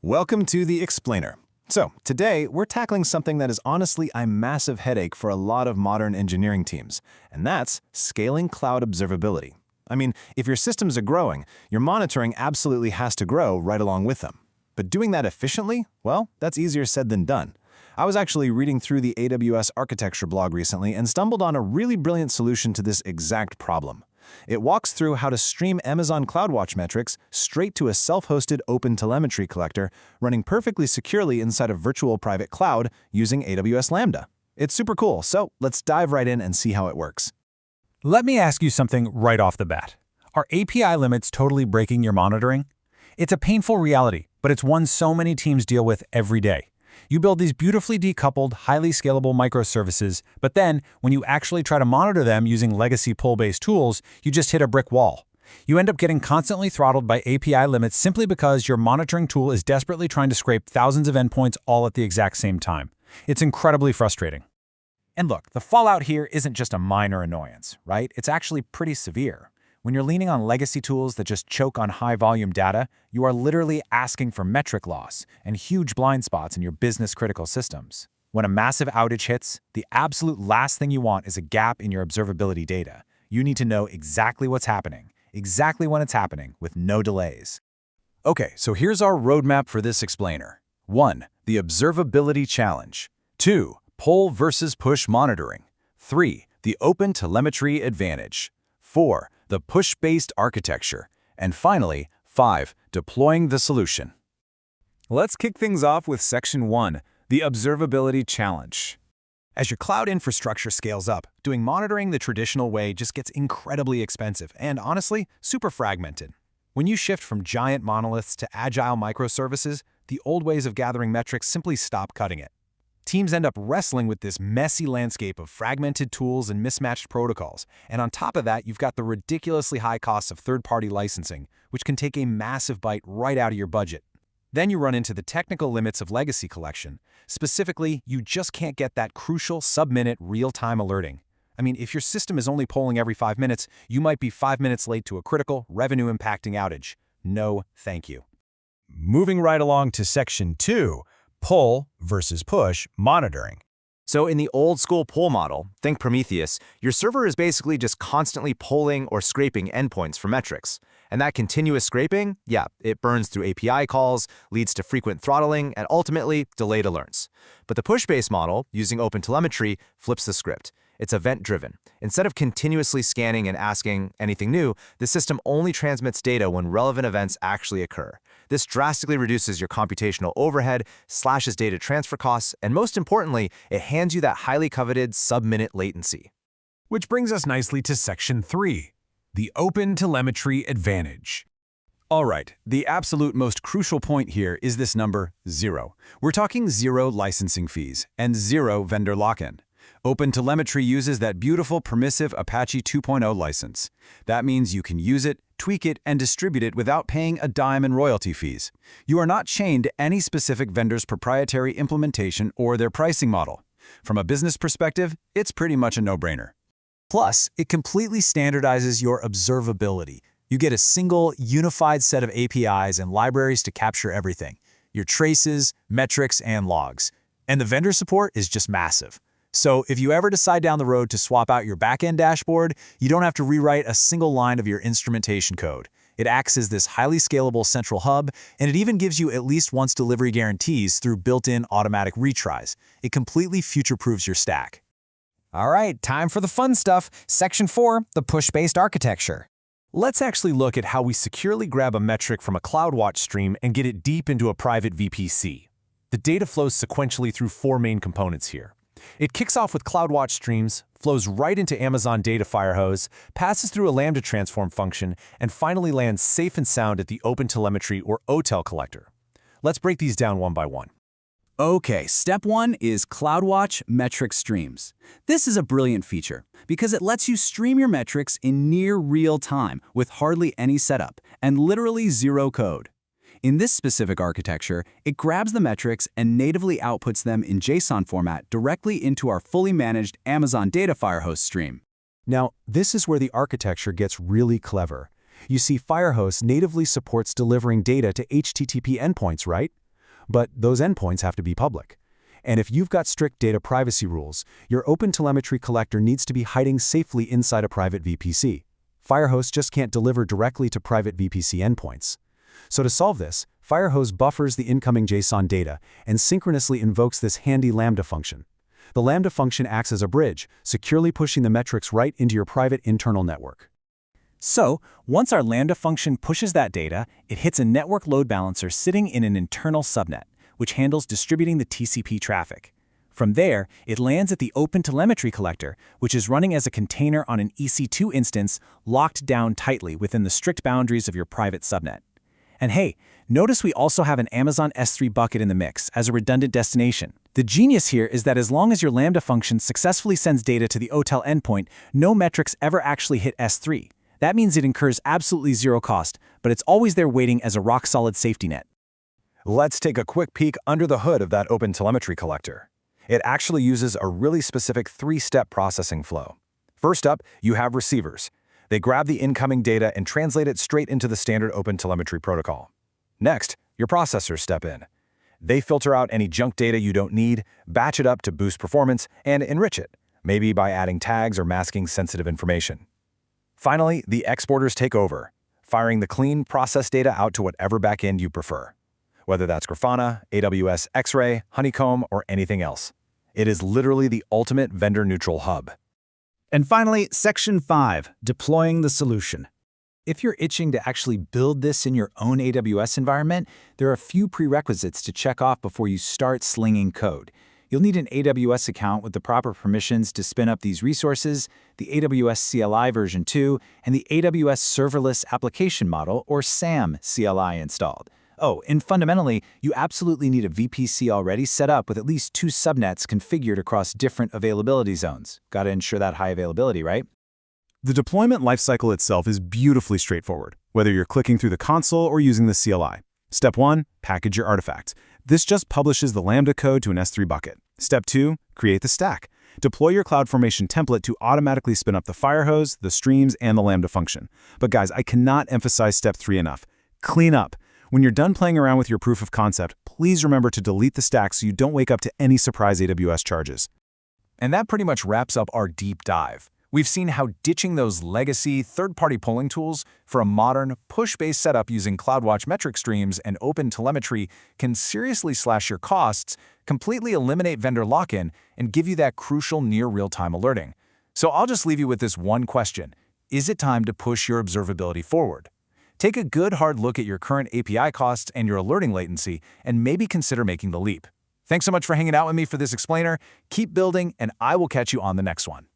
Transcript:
Welcome to The Explainer. So, today we're tackling something that is honestly a massive headache for a lot of modern engineering teams, and that's scaling cloud observability. I mean, if your systems are growing, your monitoring absolutely has to grow right along with them. But doing that efficiently, well, that's easier said than done. I was actually reading through the AWS architecture blog recently and stumbled on a really brilliant solution to this exact problem. It walks through how to stream Amazon CloudWatch metrics straight to a self-hosted OpenTelemetry collector running perfectly securely inside a virtual private cloud using AWS Lambda. It's super cool, so let's dive right in and see how it works. Let me ask you something right off the bat. Are API limits totally breaking your monitoring? It's a painful reality, but it's one so many teams deal with every day. You build these beautifully decoupled, highly scalable microservices, but then, when you actually try to monitor them using legacy pull-based tools, you just hit a brick wall. You end up getting constantly throttled by API limits simply because your monitoring tool is desperately trying to scrape thousands of endpoints all at the exact same time. It's incredibly frustrating. And look, the fallout here isn't just a minor annoyance, right? It's actually pretty severe. When you're leaning on legacy tools that just choke on high-volume data, you are literally asking for metric loss and huge blind spots in your business-critical systems. When a massive outage hits, the absolute last thing you want is a gap in your observability data. You need to know exactly what's happening, exactly when it's happening, with no delays. Okay, so here's our roadmap for this explainer. 1. The observability challenge. 2. Pull versus push monitoring. 3. The OpenTelemetry advantage. 4. The push-based architecture. And finally, 5. Deploying the solution. Let's kick things off with Section 1, the Observability Challenge. As your cloud infrastructure scales up, doing monitoring the traditional way just gets incredibly expensive and, honestly, super fragmented. When you shift from giant monoliths to agile microservices, the old ways of gathering metrics simply stop cutting it. Teams end up wrestling with this messy landscape of fragmented tools and mismatched protocols, and on top of that, you've got the ridiculously high costs of third-party licensing, which can take a massive bite right out of your budget. Then you run into the technical limits of legacy collection. Specifically, you just can't get that crucial sub-minute real-time alerting. I mean, if your system is only polling every 5 minutes, you might be 5 minutes late to a critical, revenue-impacting outage. No, thank you. Moving right along to Section 2, pull versus push monitoring. So in the old school pull model, think Prometheus, your server is basically just constantly polling or scraping endpoints for metrics. And that continuous scraping, yeah, it burns through API calls, leads to frequent throttling, and ultimately delayed alerts. But the push-based model, using OpenTelemetry, flips the script. It's event-driven. Instead of continuously scanning and asking anything new, the system only transmits data when relevant events actually occur. This drastically reduces your computational overhead, slashes data transfer costs, and most importantly, it hands you that highly coveted sub-minute latency. Which brings us nicely to Section 3, the OpenTelemetry advantage. All right, the absolute most crucial point here is this number 0. We're talking 0 licensing fees and 0 vendor lock-in. OpenTelemetry uses that beautiful permissive Apache 2.0 license. That means you can use it, tweak it, and distribute it without paying a dime in royalty fees. You are not chained to any specific vendor's proprietary implementation or their pricing model. From a business perspective, it's pretty much a no-brainer. Plus, it completely standardizes your observability. You get a single, unified set of APIs and libraries to capture everything: your traces, metrics, and logs. And the vendor support is just massive. So if you ever decide down the road to swap out your backend dashboard, you don't have to rewrite a single line of your instrumentation code. It acts as this highly scalable central hub, and it even gives you at least once delivery guarantees through built-in automatic retries. It completely future-proofs your stack. All right, time for the fun stuff. Section 4, the push-based architecture. Let's actually look at how we securely grab a metric from a CloudWatch stream and get it deep into a private VPC. The data flows sequentially through 4 main components here. It kicks off with CloudWatch streams, flows right into Amazon Data Firehose, passes through a Lambda transform function, and finally lands safe and sound at the OpenTelemetry or OTel collector. Let's break these down one by one. Okay, step 1 is CloudWatch metric streams. This is a brilliant feature because it lets you stream your metrics in near real time with hardly any setup and literally 0 code. In this specific architecture, it grabs the metrics and natively outputs them in JSON format directly into our fully managed Amazon Data Firehose stream. Now, this is where the architecture gets really clever. You see, Firehose natively supports delivering data to HTTP endpoints, right? But those endpoints have to be public. And if you've got strict data privacy rules, your OpenTelemetry collector needs to be hiding safely inside a private VPC. Firehose just can't deliver directly to private VPC endpoints. So to solve this, Firehose buffers the incoming JSON data and synchronously invokes this handy Lambda function. The Lambda function acts as a bridge, securely pushing the metrics right into your private internal network. So, once our Lambda function pushes that data, it hits a network load balancer sitting in an internal subnet, which handles distributing the TCP traffic. From there, it lands at the OpenTelemetry collector, which is running as a container on an EC2 instance locked down tightly within the strict boundaries of your private subnet. And hey, notice we also have an Amazon S3 bucket in the mix as a redundant destination. The genius here is that as long as your Lambda function successfully sends data to the OTel endpoint, no metrics ever actually hit S3. That means it incurs absolutely zero cost, but it's always there waiting as a rock-solid safety net. Let's take a quick peek under the hood of that OpenTelemetry collector. It actually uses a really specific three-step processing flow. First up, you have receivers. They grab the incoming data and translate it straight into the standard OpenTelemetry protocol. Next, your processors step in. They filter out any junk data you don't need, batch it up to boost performance, and enrich it, maybe by adding tags or masking sensitive information. Finally, the exporters take over, firing the clean, processed data out to whatever backend you prefer. Whether that's Grafana, AWS X-Ray, Honeycomb, or anything else. It is literally the ultimate vendor-neutral hub. And finally, Section 5, Deploying the Solution. If you're itching to actually build this in your own AWS environment, there are a few prerequisites to check off before you start slinging code. You'll need an AWS account with the proper permissions to spin up these resources, the AWS CLI version 2, and the AWS Serverless Application Model, or SAM CLI installed. Oh, and fundamentally, you absolutely need a VPC already set up with at least 2 subnets configured across different availability zones. Gotta ensure that high availability, right? The deployment lifecycle itself is beautifully straightforward, whether you're clicking through the console or using the CLI. Step 1, package your artifacts. This just publishes the Lambda code to an S3 bucket. Step 2, create the stack. Deploy your CloudFormation template to automatically spin up the Firehose, the streams, and the Lambda function. But guys, I cannot emphasize step 3 enough. Clean up. When you're done playing around with your proof of concept, please remember to delete the stack so you don't wake up to any surprise AWS charges. And that pretty much wraps up our deep dive. We've seen how ditching those legacy third-party polling tools for a modern, push-based setup using CloudWatch metric streams and OpenTelemetry can seriously slash your costs, completely eliminate vendor lock-in, and give you that crucial near real-time alerting. So I'll just leave you with this one question. Is it time to push your observability forward? Take a good hard look at your current API costs and your alerting latency, and maybe consider making the leap. Thanks so much for hanging out with me for this explainer. Keep building, and I will catch you on the next one.